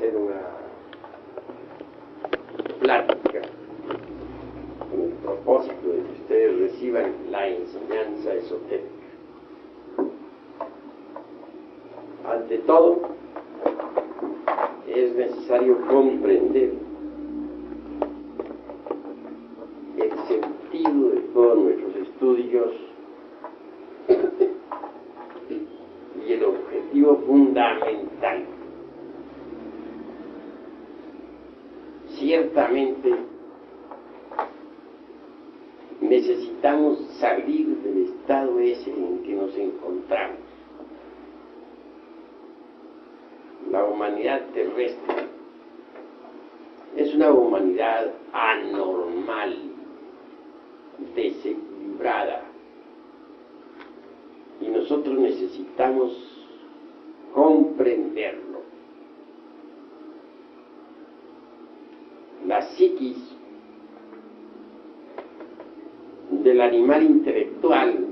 hacer una plática con el propósito de que ustedes reciban la enseñanza esotérica. Ante todo, es necesario comprender el sentido de todos nuestros estudios y el objetivo fundamental. Ciertamente necesitamos salir del estado ese en que nos encontramos. La humanidad terrestre es una humanidad anormal, desequilibrada, y nosotros necesitamos comprenderlo. La psiquis del animal intelectual,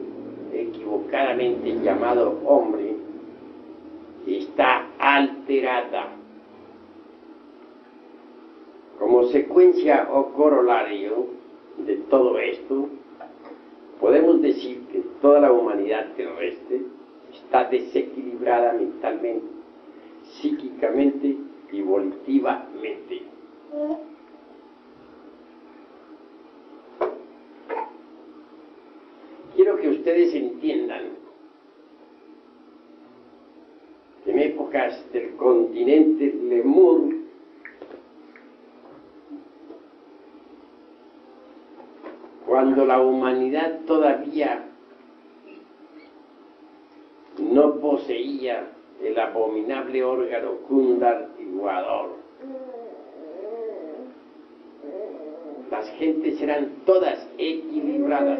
equivocadamente llamado hombre, está alterada. Como secuencia o corolario de todo esto, podemos decir que toda la humanidad terrestre está desequilibrada mentalmente, psíquicamente y volitivamente. Quiero que ustedes entiendan que en épocas del continente Lemur, cuando la humanidad todavía no poseía el abominable órgano Kundartiguador, las gentes eran todas equilibradas,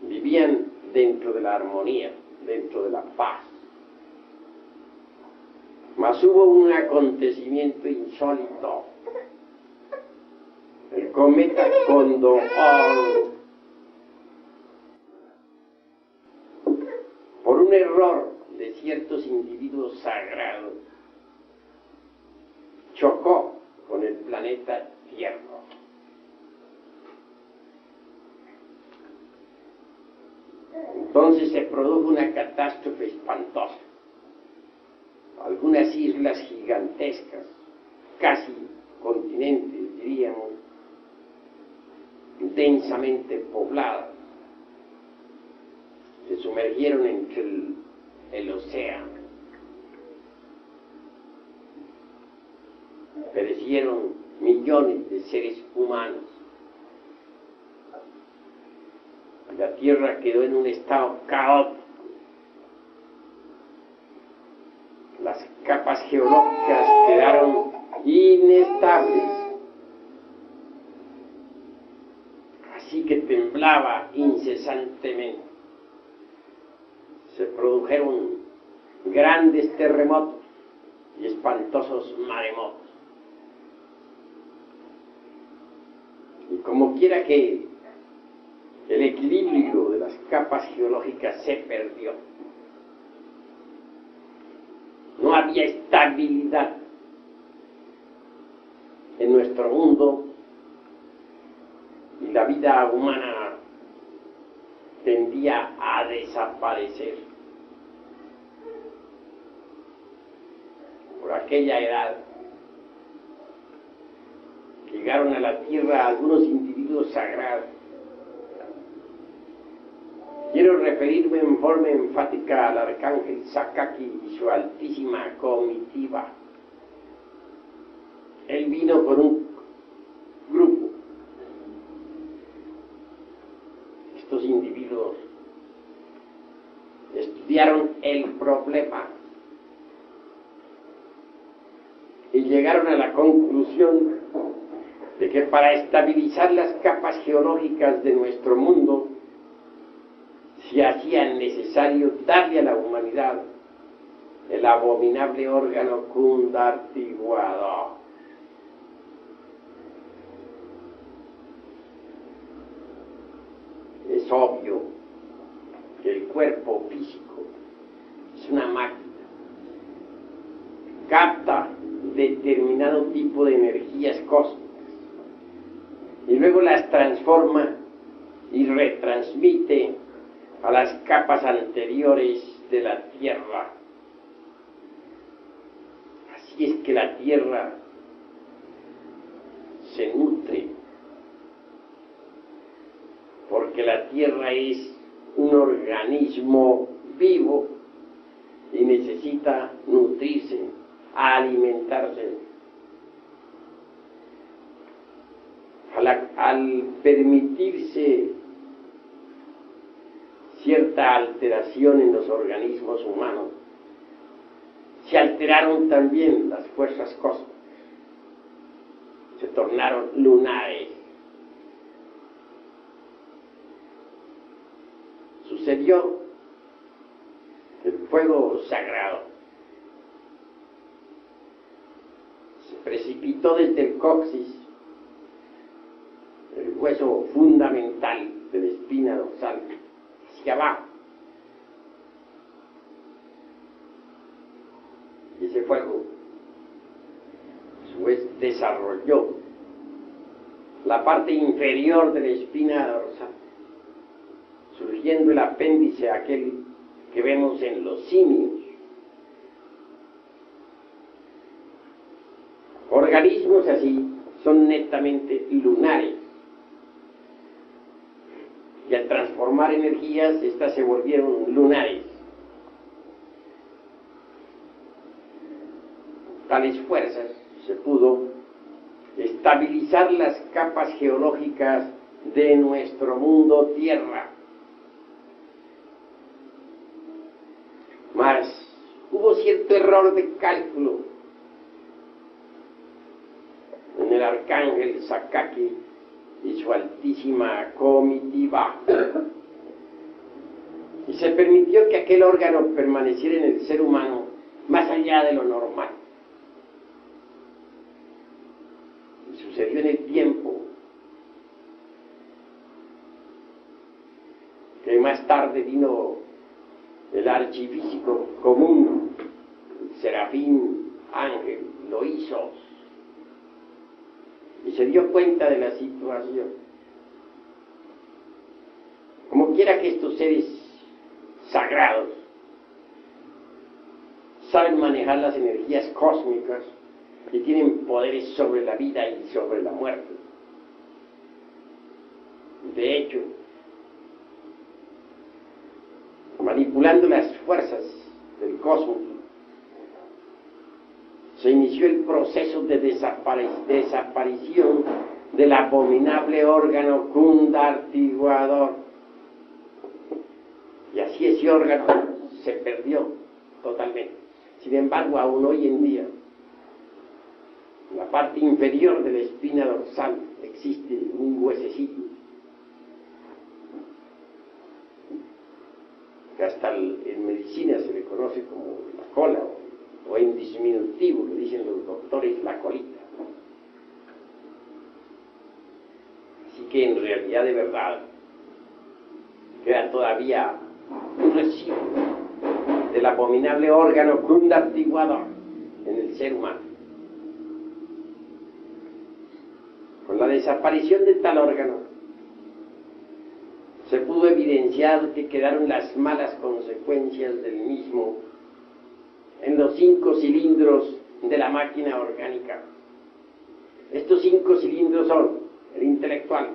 vivían dentro de la armonía, dentro de la paz. Mas hubo un acontecimiento insólito. El cometa Condor, por un error de ciertos individuos sagrados, chocó con el planeta Tierra. Entonces se produjo una catástrofe espantosa. Algunas islas gigantescas, casi continentes, diríamos, densamente pobladas, se sumergieron entre el océano. Perecieron millones de seres humanos. La Tierra quedó en un estado caótico. Las capas geológicas quedaron inestables. Así que temblaba incesantemente. Se produjeron grandes terremotos y espantosos maremotos. Y como quiera que el equilibrio de las capas geológicas se perdió. No había estabilidad en nuestro mundo y la vida humana tendía a desaparecer. Por aquella edad llegaron a la Tierra algunos individuos sagrados. Quiero referirme en forma enfática al arcángel Sakaki y su altísima comitiva. Él vino con un grupo. Estos individuos estudiaron el problema y llegaron a la conclusión de que para estabilizar las capas geológicas de nuestro mundo se hacía necesario darle a la humanidad el abominable órgano Kundartiguador. Es obvio que el cuerpo físico es una máquina. determinado tipo de energías cósmicas y luego las transforma y retransmite a las capas anteriores de la Tierra. Así es que la Tierra se nutre, porque la Tierra es un organismo vivo y necesita nutrirse, alimentarse. Al permitirse cierta alteración en los organismos humanos, se alteraron también las fuerzas cósmicas, se tornaron lunares. Sucedió que el fuego sagrado se precipitó desde el coxis, el hueso fundamental de la espina dorsal, hacia abajo. Y ese fuego, a su vez, desarrolló la parte inferior de la espina dorsal, surgiendo el apéndice aquel que vemos en los simios. Organismos así son netamente lunares, y al transformar energías, estas se volvieron lunares. Tales fuerzas se pudo estabilizar las capas geológicas de nuestro mundo Tierra. Mas hubo cierto error de cálculo en el arcángel Sakaki y su altísima comitiva, y se permitió que aquel órgano permaneciera en el ser humano más allá de lo normal. Y sucedió en el tiempo que más tarde vino el archifísico común, el serafín ángel Loisos, y se dio cuenta de la situación. Como quiera que estos seres sagrados saben manejar las energías cósmicas y tienen poderes sobre la vida y sobre la muerte. De hecho, manipulando las fuerzas del cosmos, se inició el proceso de desaparición del abominable órgano kundartiguador, y así ese órgano se perdió totalmente. Sin embargo, aún hoy en día, en la parte inferior de la espina dorsal existe un huesecito que hasta en medicina se le conoce como la cola, o en diminutivo lo dicen los doctores, la colita. Así que en realidad, de verdad, queda todavía un residuo del abominable órgano kundartiguador en el ser humano. Con la desaparición de tal órgano, se pudo evidenciar que quedaron las malas consecuencias del mismo en los 5 cilindros de la máquina orgánica. Estos 5 cilindros son el intelectual,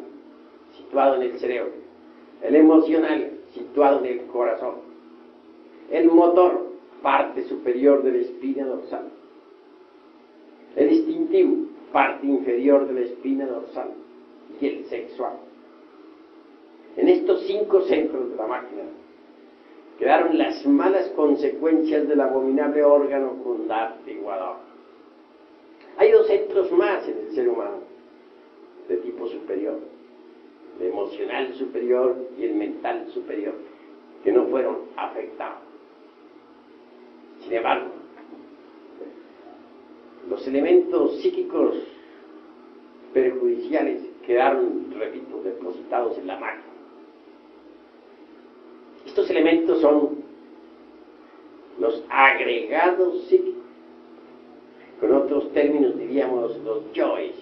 situado en el cerebro; el emocional, situado en el corazón; el motor, parte superior de la espina dorsal; el instintivo, parte inferior de la espina dorsal; y el sexual. En estos 5 centros de la máquina quedaron las malas consecuencias del abominable órgano kundartiguador. Hay 2 centros más en el ser humano, de tipo superior: el emocional superior y el mental superior, que no fueron afectados. Sin embargo, los elementos psíquicos perjudiciales quedaron, repito, depositados en la máquina. Estos elementos son los agregados psíquicos, Con otros términos diríamos los yoes.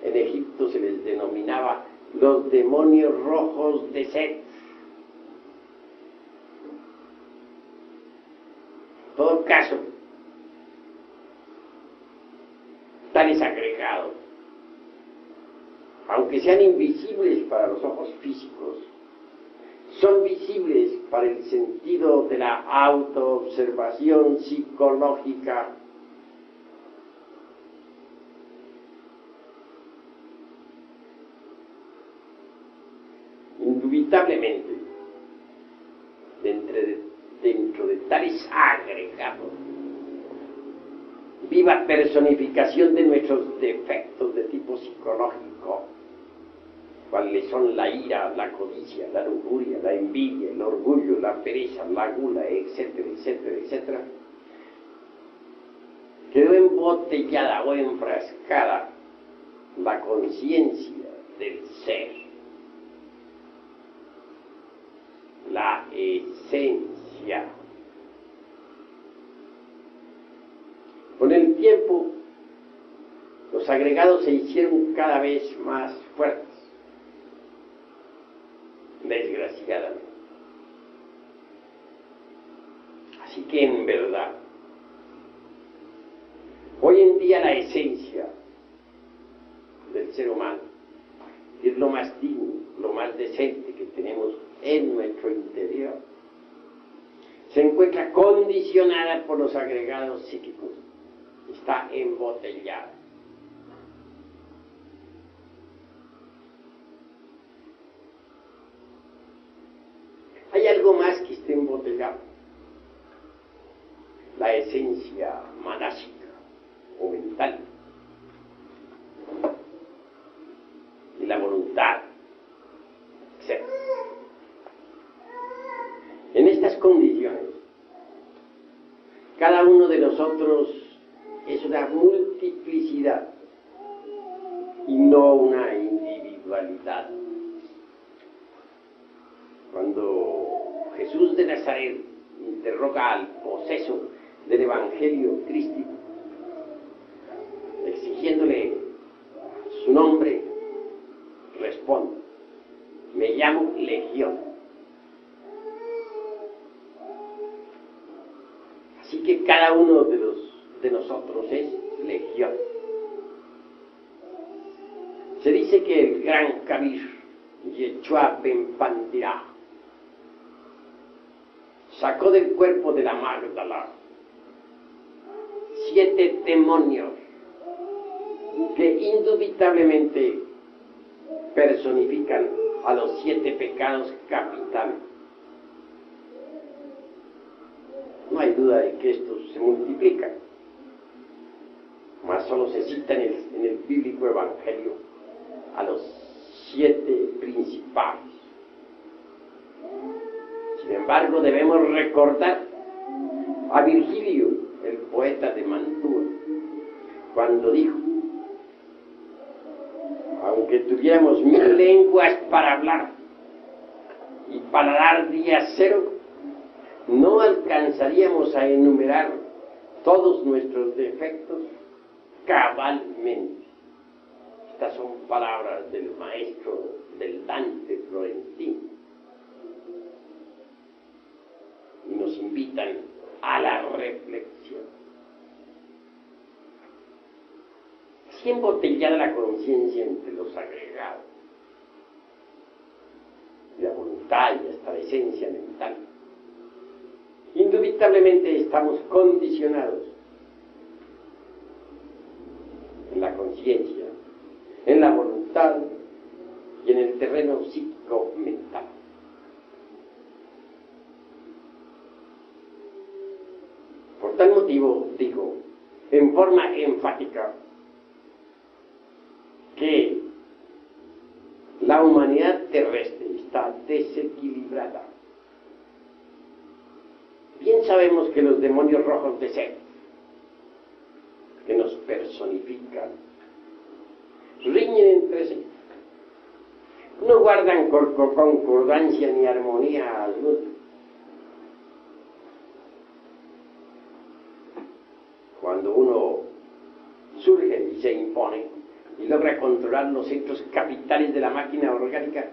En Egipto se les denominaba los demonios rojos de Set. En todo caso, tales agregados, aunque sean invisibles para los ojos físicos, son visibles para el sentido de la autoobservación psicológica. Indubitablemente, dentro de tales agregados, viva personificación de nuestros defectos de tipo psicológico, cuáles son la ira, la codicia, la lujuria, la envidia, el orgullo, la pereza, la gula, etcétera, etcétera, etcétera, quedó embotellada o enfrascada la conciencia del ser, la esencia. Con el tiempo, los agregados se hicieron cada vez más fuertes, desgraciadamente. Así que en verdad, hoy en día la esencia del ser humano, que es lo más digno, lo más decente que tenemos en nuestro interior, se encuentra condicionada por los agregados psíquicos, está embotellada. Hay algo más que está embotellado: la esencia manásica o mental y la voluntad, etc. En estas condiciones, cada uno de nosotros es una multiplicidad y no una individualidad. Cuando Jesús de Nazaret interroga al poseso del Evangelio crístico, exigiéndole su nombre, responde: me llamo Legión. Así que cada uno de nosotros es legión. Se dice que el gran Kabir, Yeshua Ben Pandirá, sacó del cuerpo de la Magdala 7 demonios que indubitablemente personifican a los 7 pecados capitales. No hay duda de que estos se multiplican, mas solo se cita en el bíblico evangelio a los 7 principales. Sin embargo, debemos recordar a Virgilio, el poeta de Mantua, cuando dijo: aunque tuviéramos 1000 lenguas para hablar y paladar día cero, no alcanzaríamos a enumerar todos nuestros defectos cabalmente. Estas son palabras del maestro del Dante Florentino y nos invitan a la reflexión. Así embotellada la conciencia entre los agregados, y la voluntad y hasta la esencia mental, indubitablemente estamos condicionados en la conciencia, en la voluntad y en el terreno psíquico-mental. Por tal motivo digo en forma enfática que la humanidad terrestre está desequilibrada. Bien sabemos que los demonios rojos de Set, que nos personifican, riñen entre sí. No guardan concordancia ni armonía alguna. impone y logra controlar los centros capitales de la máquina orgánica,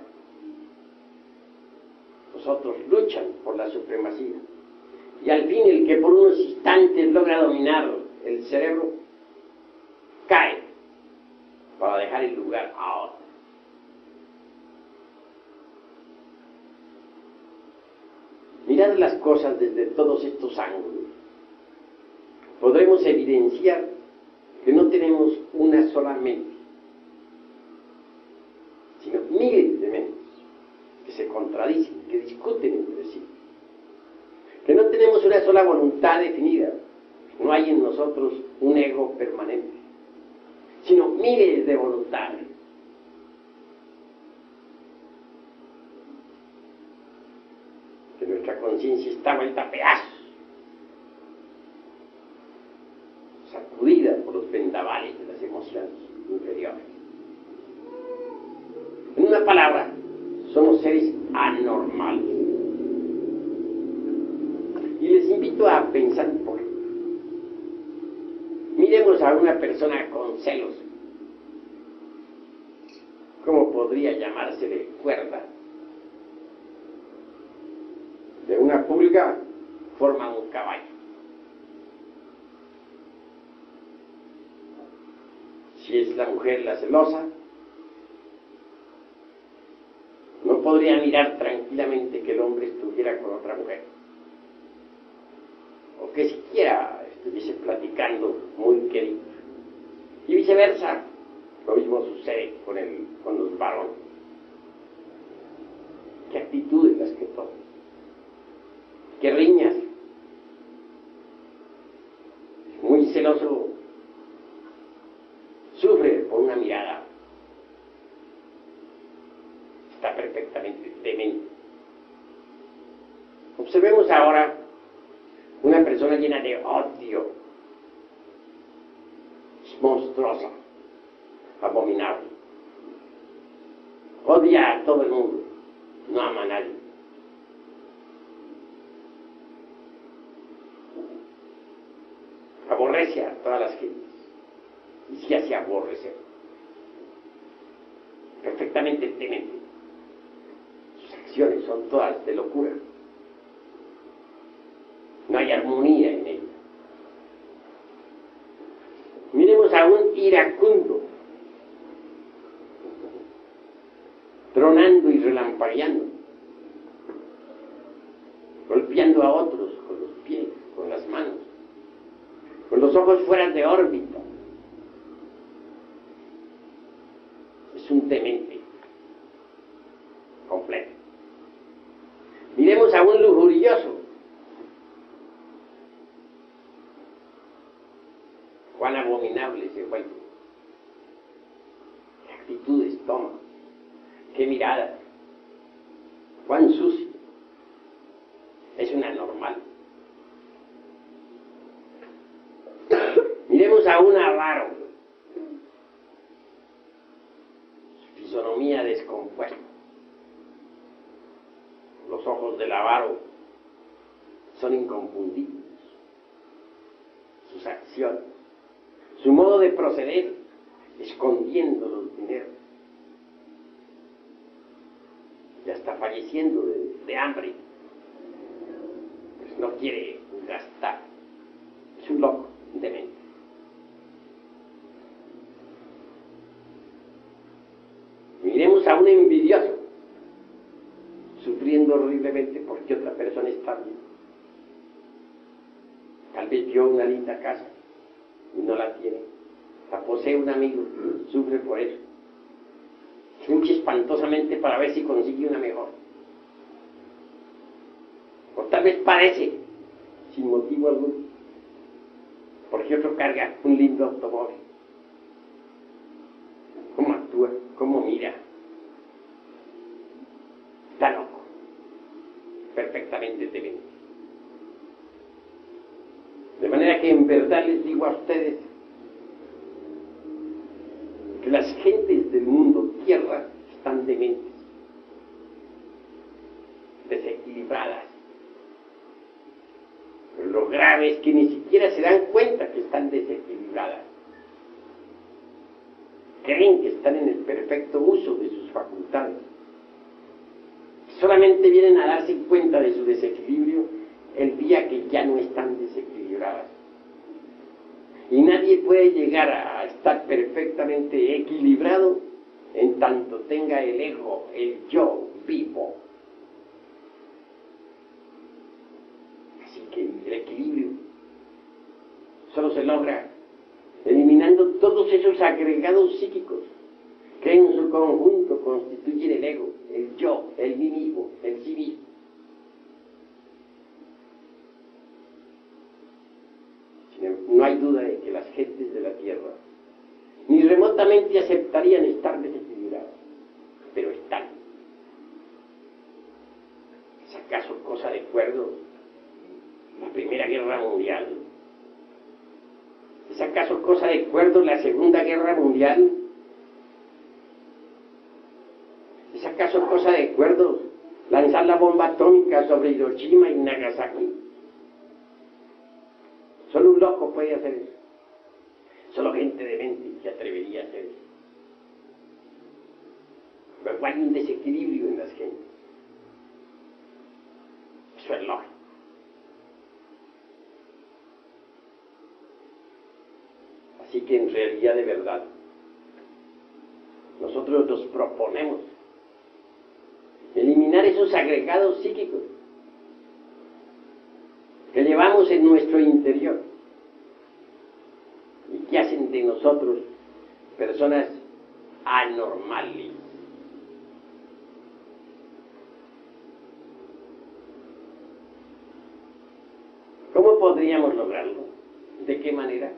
los otros luchan por la supremacía. Y al fin el que por unos instantes logra dominar el cerebro, cae para dejar el lugar a otro. Mirad las cosas desde todos estos ángulos. Podremos evidenciar que no tenemos una sola mente, sino miles de mentes que se contradicen, que discuten entre sí. Que no tenemos una sola voluntad definida, no hay en nosotros un ego permanente, sino miles de voluntades. Que nuestra conciencia está vuelta a pedazos, sacudida por los vendavales de las emociones inferiores. En una palabra, somos seres anormales. Y les invito a pensar un poco. Miremos a una persona con celos. ¿Cómo podría llamársele cuerda? De una pulga forma un caballo. Si es la mujer la celosa, no podría mirar tranquilamente que el hombre estuviera con otra mujer, o que siquiera estuviese platicando muy querido. Y viceversa, lo mismo sucede con los varones. ¿Qué actitudes las que toman? ¿Qué riñas? Muy celoso, sufre por una mirada. Está perfectamente demente. Observemos ahora una persona llena de odio, monstruosa, abominable. Odia a todo el mundo, no ama a nadie. Aborrece a todas las gentes y se hace aborrecer. Perfectamente demente. Sus acciones son todas de locura. No hay armonía en ella. Miremos a un iracundo, tronando y relampagueando, golpeando a otros con los pies, con las manos, con los ojos fuera de órbita. Es un demente completo. Miremos a un lujurioso. Cuán abominable se vuelve. Qué actitudes toma. Qué mirada. Cuán sucio. Es un anormal. Miremos a un avaro. Su fisonomía descompuesta. Los ojos del avaro son inconfundibles. Sus acciones, su modo de proceder, escondiendo los dineros. Ya está falleciendo de hambre. Pues no quiere gastar. Es un loco, un demente. Miremos a un envidioso, sufriendo horriblemente porque otra persona está bien. Tal vez vio una linda casa y no la tiene. La posee un amigo, sufre por eso. Lucha espantosamente para ver si consigue una mejor. O tal vez padece, sin motivo alguno, porque otro carga un lindo automóvil. ¿Cómo actúa? ¿Cómo mira? Está loco, perfectamente demente. De manera que en verdad les digo a ustedes que las gentes del mundo tierra están dementes, desequilibradas. Pero lo grave es que ni siquiera se dan cuenta que están desequilibradas. creen que están en el perfecto uso de sus facultades. Solamente vienen a darse cuenta de su desequilibrio el día que ya no están desequilibradas. Y nadie puede llegar a estar perfectamente equilibrado en tanto tenga el ego, el yo vivo. Así que el equilibrio solo se logra eliminando todos esos agregados psíquicos que en su conjunto constituyen el ego, el yo, el mí mismo, el sí mismo. No hay duda de que las gentes de la Tierra ni remotamente aceptarían estar desequilibradas, pero están. ¿Es acaso cosa de acuerdo la Primera Guerra Mundial? ¿Es acaso cosa de acuerdo la Segunda Guerra Mundial? ¿Es acaso cosa de acuerdo lanzar la bomba atómica sobre Hiroshima y Nagasaki? Solo un loco puede hacer eso. Solo gente demente se atrevería a hacer eso. Pero hay un desequilibrio en las gentes. Eso es lógico. Así que en realidad de verdad, nosotros nos proponemos eliminar esos agregados psíquicos que llevamos en nuestro interior y que hacen de nosotros personas anormales. ¿Cómo podríamos lograrlo? ¿De qué manera?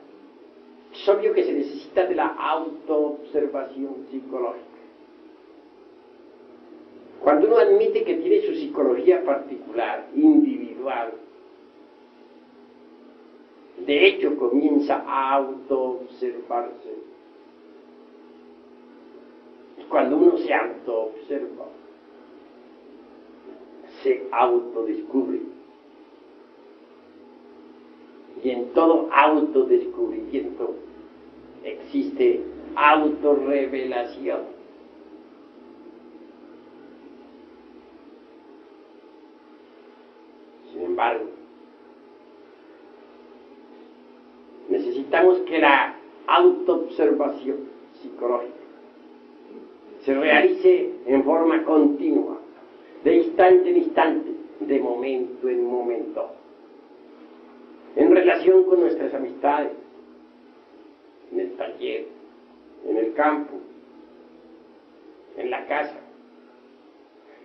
Es obvio que se necesita de la autoobservación psicológica. Cuando uno admite que tiene su psicología particular, individual, de hecho comienza a autoobservarse. Y cuando uno se autoobserva, se autodescubre. Y en todo autodescubrimiento existe autorrevelación. Sin embargo, necesitamos que la autoobservación psicológica se realice en forma continua, de instante en instante, de momento en momento, en relación con nuestras amistades, en el taller, en el campo, en la casa.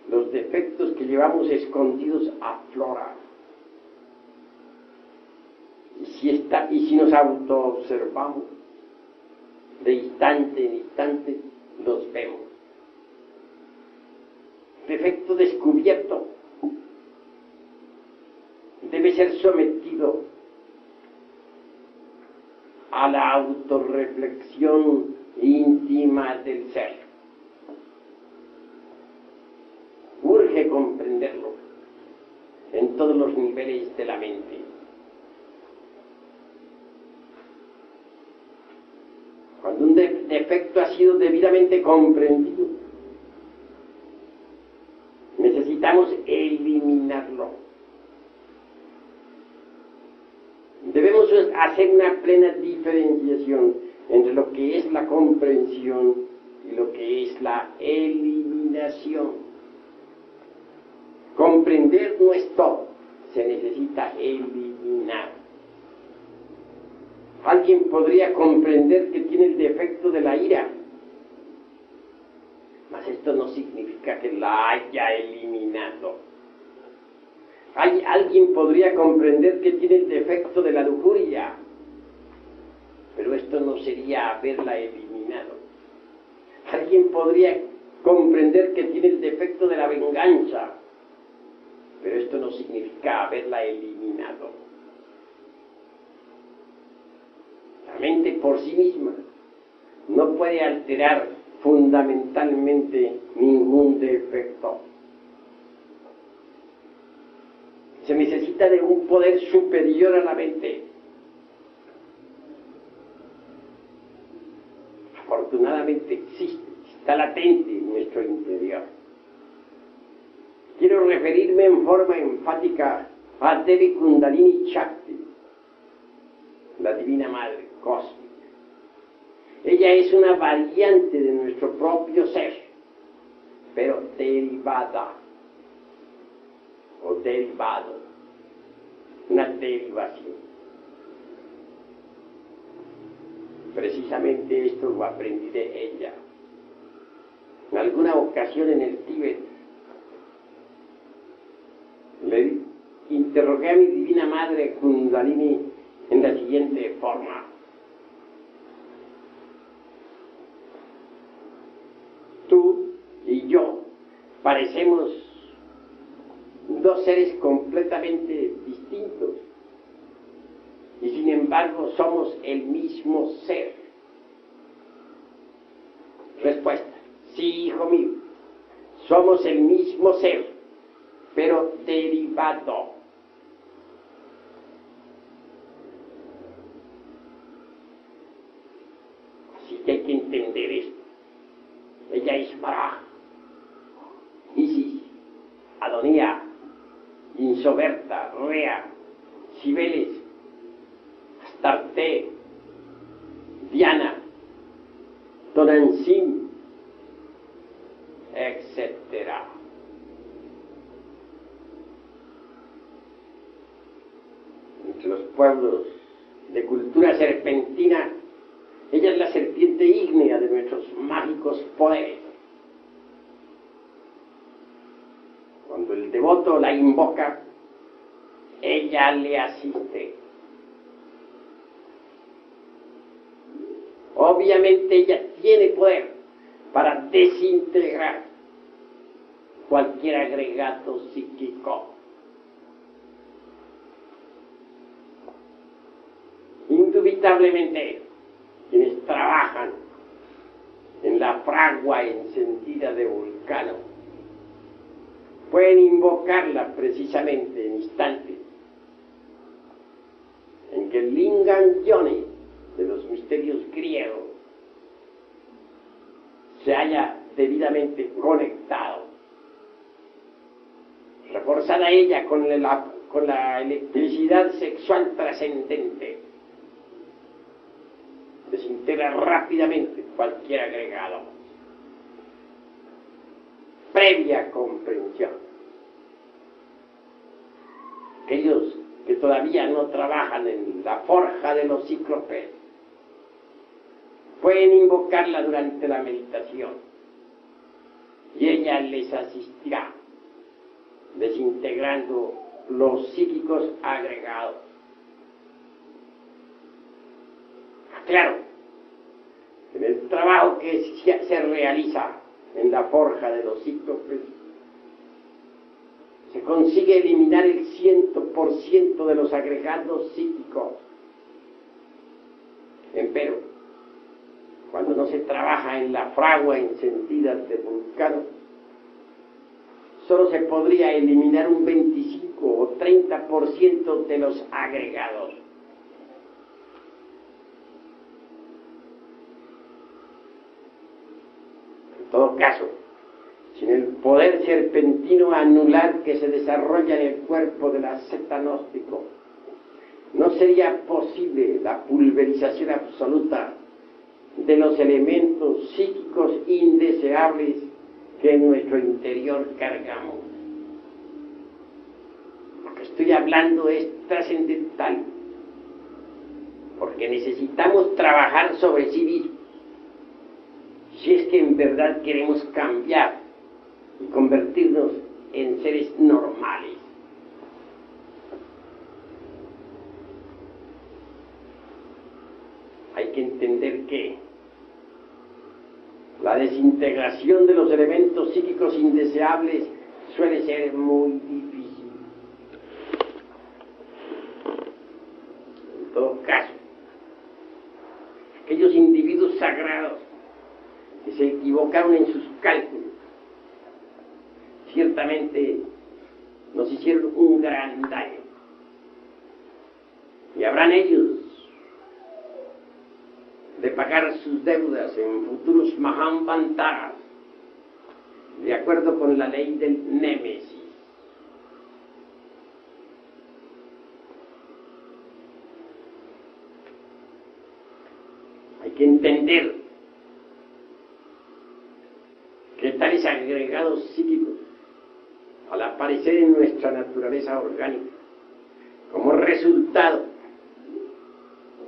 Los defectos que llevamos escondidos afloran. Y si nos autoobservamos, de instante en instante los vemos. Defecto descubierto debe ser sometido a la autorreflexión íntima del ser. Urge comprenderlo en todos los niveles de la mente. Cuando un defecto ha sido debidamente comprendido, necesitamos eliminarlo. Debemos hacer una plena diferenciación entre lo que es la comprensión y lo que es la eliminación. Comprender no es todo, se necesita eliminar. Alguien podría comprender que tiene el defecto de la ira, mas esto no significa que la haya eliminado. Alguien podría comprender que tiene el defecto de la lujuria, pero esto no sería haberla eliminado. Alguien podría comprender que tiene el defecto de la venganza, pero esto no significa haberla eliminado. La mente por sí misma no puede alterar fundamentalmente ningún defecto. Se necesita de un poder superior a la mente. Afortunadamente latente en nuestro interior. Quiero referirme en forma enfática a Devi Kundalini Shakti, la Divina Madre Cósmica. Ella es una variante de nuestro propio ser, pero derivada o derivado, una derivación. Precisamente esto lo aprendí de ella. En alguna ocasión en el Tíbet, le interrogué a mi Divina Madre Kundalini en la siguiente forma: tú y yo parecemos dos seres completamente distintos y sin embargo somos el mismo ser. Respuesta: sí, hijo mío, somos el mismo ser, pero derivado. Así que hay que entender esto. Ella es Brahma, Isis, Adonía, Insoberta, Rea, Cibeles, Astarte, Diana, Tonantzin, etc. Entre los pueblos de cultura serpentina, ella es la serpiente ígnea de nuestros mágicos poderes. Cuando el devoto la invoca, ella le asiste. Obviamente ella tiene poder para desintegrar cualquier agregato psíquico. Indubitablemente, quienes trabajan en la fragua encendida de Vulcano pueden invocarla precisamente en instantes en que el Lingam Yoni de los misterios griegos se haya debidamente conectado, reforzada ella con la electricidad sexual trascendente, desintegra rápidamente cualquier agregado. Previa comprensión. Aquellos que todavía no trabajan en la forja de los cíclopes pueden invocarla durante la meditación y ella les asistirá desintegrando los psíquicos agregados. Claro, en el trabajo que se realiza en la forja de los cíclopes se consigue eliminar el 100% de los agregados psíquicos. Empero, cuando no se trabaja en la fragua encendida de Vulcano, solo se podría eliminar un 25 o 30% de los agregados. En todo caso, sin el poder serpentino anular que se desarrolla en el cuerpo del asceta gnóstico, no sería posible la pulverización absoluta de los elementos psíquicos indeseables que en nuestro interior cargamos. Lo que estoy hablando es trascendental, porque necesitamos trabajar sobre sí mismos, si es que en verdad queremos cambiar y convertirnos en seres normales. Hay que entender que la desintegración de los elementos psíquicos indeseables suele ser muy difícil. En todo caso, aquellos individuos sagrados que se equivocaron en sus cálculos ciertamente nos hicieron un gran daño. Y habrán ellos de pagar sus deudas en futuros Mahamvantaras de acuerdo con la ley del némesis. Hay que entender que tales agregados psíquicos, al aparecer en nuestra naturaleza orgánica, como resultado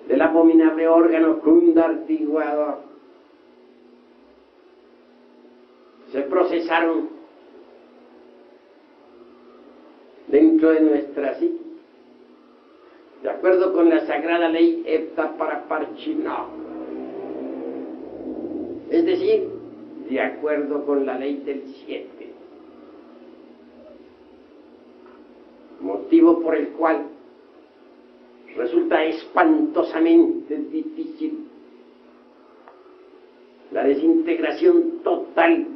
del abominable órgano cundartiguador, se procesaron dentro de nuestra psique, de acuerdo con la sagrada ley Heptaparaparchino, es decir, de acuerdo con la ley del 7, motivo por el cual resulta espantosamente difícil la desintegración total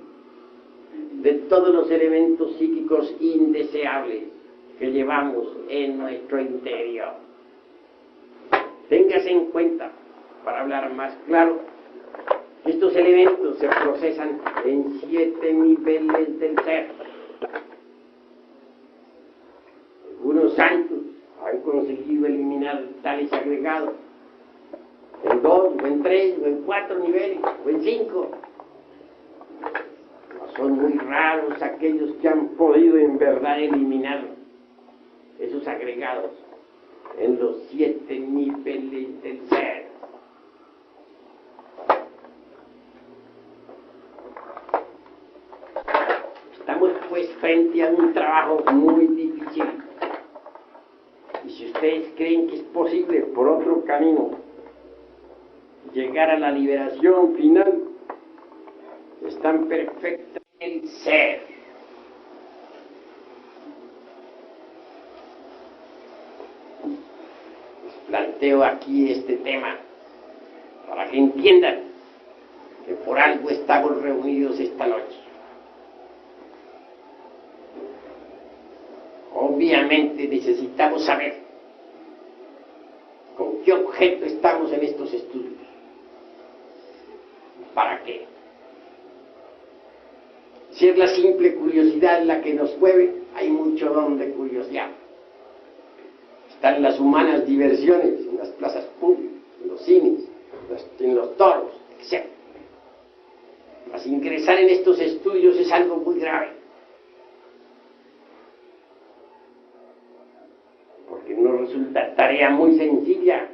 de todos los elementos psíquicos indeseables que llevamos en nuestro interior. Téngase en cuenta, para hablar más claro, que estos elementos se procesan en 7 niveles del ser. Algunos santos han conseguido eliminar tales agregados en 2, o en 3, o en 4 niveles, o en 5. Son muy raros aquellos que han podido en verdad eliminar esos agregados en los 7 niveles del ser. Estamos pues frente a un trabajo muy difícil. Y si ustedes creen que es posible por otro camino llegar a la liberación final, están perfectos en el ser. Les planteo aquí este tema para que entiendan que por algo estamos reunidos esta noche. Obviamente necesitamos saber con qué objeto estamos en estos estudios. ¿Para qué? Si es la simple curiosidad la que nos mueve, hay mucho don de curiosidad. Están las humanas diversiones en las plazas públicas, en los cines, en los toros, etc. Mas ingresar en estos estudios es algo muy grave. Porque no resulta tarea muy sencilla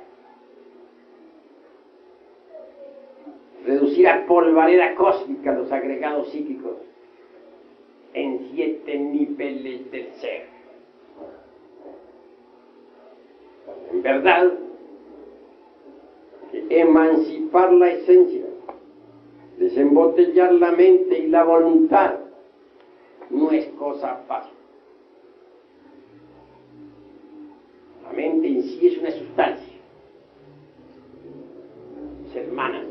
reducir a polvareda cósmica los agregados psíquicos en 7 niveles del ser. En verdad, emancipar la esencia, desembotellar la mente y la voluntad, no es cosa fácil. La mente en sí es una sustancia, es hermana,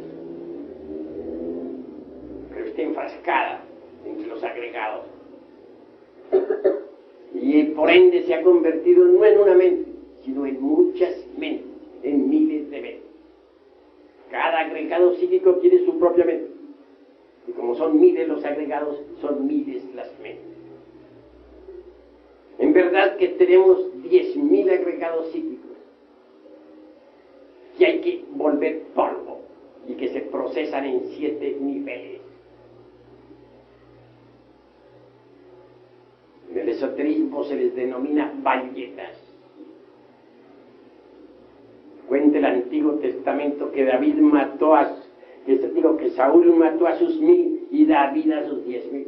pero está enfrascada entre los agregados. Y por ende se ha convertido no en una mente, sino en muchas mentes, en miles de mentes. Cada agregado psíquico tiene su propia mente. Y como son miles los agregados, son miles las mentes. En verdad que tenemos 10.000 agregados psíquicos que hay que volver polvo y que se procesan en 7 niveles. En el esoterismo se les denomina bayetas. Cuenta el Antiguo Testamento que que Saúl mató a sus 1000 y David a sus 10.000.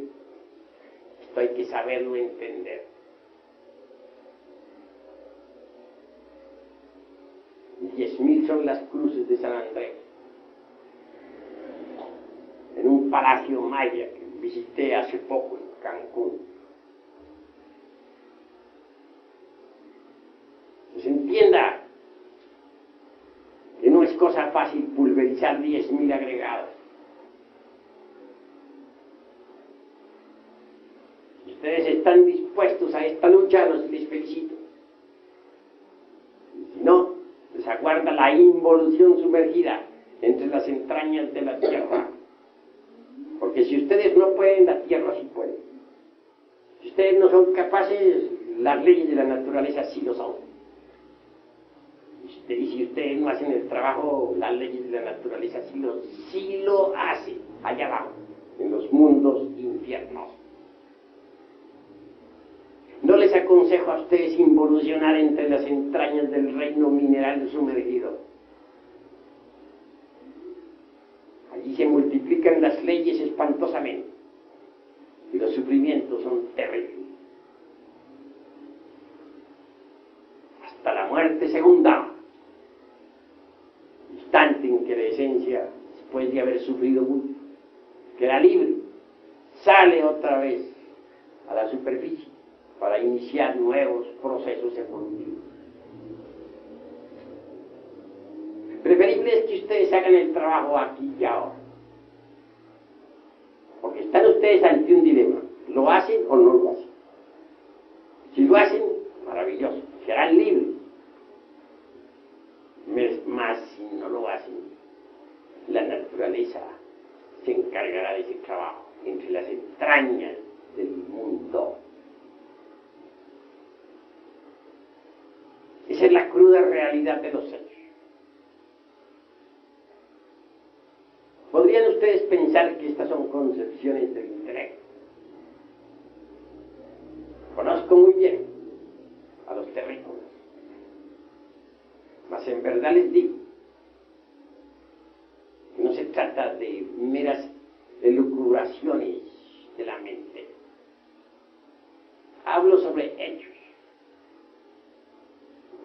Esto hay que saberlo entender. 10.000 son las cruces de San Andrés. En un palacio maya que visité hace poco en Cancún. Pues entienda que no es cosa fácil pulverizar 10.000 agregados. Si ustedes están dispuestos a esta lucha, les felicito. Y si no, les aguarda la involución sumergida entre las entrañas de la tierra. Porque Porque si ustedes no pueden, la tierra sí puede. Si ustedes no son capaces, las leyes de la naturaleza sí lo son. Y si ustedes no hacen el trabajo, las leyes de la naturaleza sí lo hacen, allá abajo, en los mundos infiernos. No les aconsejo a ustedes involucionar entre las entrañas del reino mineral sumergido. Allí se multiplican las leyes espantosamente y los sufrimientos son terribles. Hasta la muerte segunda, instante en que la esencia, después de haber sufrido mucho, queda libre, sale otra vez a la superficie para iniciar nuevos procesos evolutivos. Preferible es que ustedes hagan el trabajo aquí y ahora, porque están ustedes ante un dilema: ¿lo hacen o no lo hacen? Si lo hacen, maravilloso, serán libres. Más si no lo hacen, la naturaleza se encargará de ese trabajo entre las entrañas del mundo. Esa es la cruda realidad de los hechos. ¿Podrían ustedes pensar que estas son concepciones del intelecto? Conozco muy bien a los terrícolas, mas en verdad les digo que no se trata de meras elucubraciones de la mente. Hablo sobre hechos.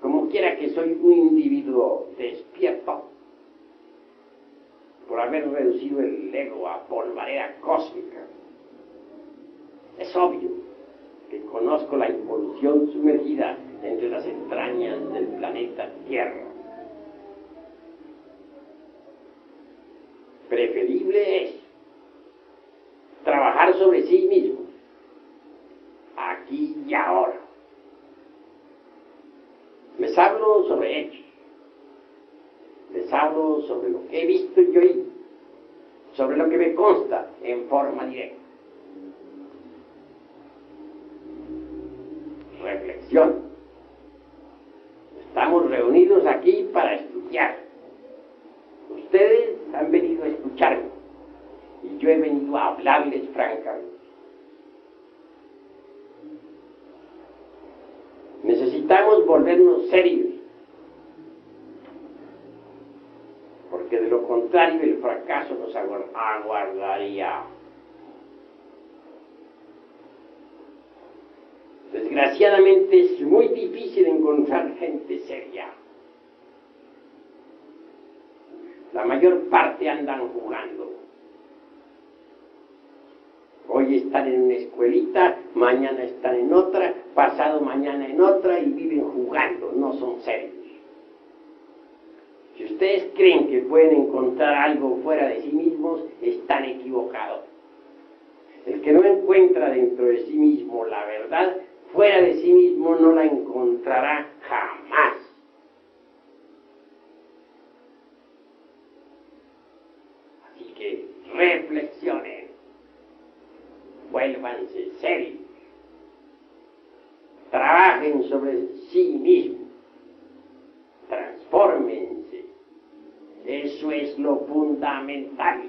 Como quiera que soy un individuo despierto, por haber reducido el ego a polvareda cósmica, es obvio que conozco la involución sumergida entre las entrañas del planeta Tierra. Preferible es trabajar sobre sí mismo, aquí y ahora. Les hablo sobre hechos. Les hablo sobre lo que he visto y oído, sobre lo que me consta en forma directa. Reflexión. Estamos reunidos aquí para estudiar. Ustedes han venido a escucharme y yo he venido a hablarles francamente. Necesitamos volvernos serios, porque de lo contrario el fracaso nos aguardaría. Desgraciadamente es muy difícil encontrar gente seria. La mayor parte andan jugando. Hoy están en una escuelita, mañana están en otra, pasado mañana en otra y viven jugando, no son serios. Si ustedes creen que pueden encontrar algo fuera de sí mismos, están equivocados. El que no encuentra dentro de sí mismo la verdad, fuera de sí mismo no la encontrará jamás. Así que reflexionen, vuélvanse serios, trabajen sobre sí mismos, transfórmense. Eso es lo fundamental.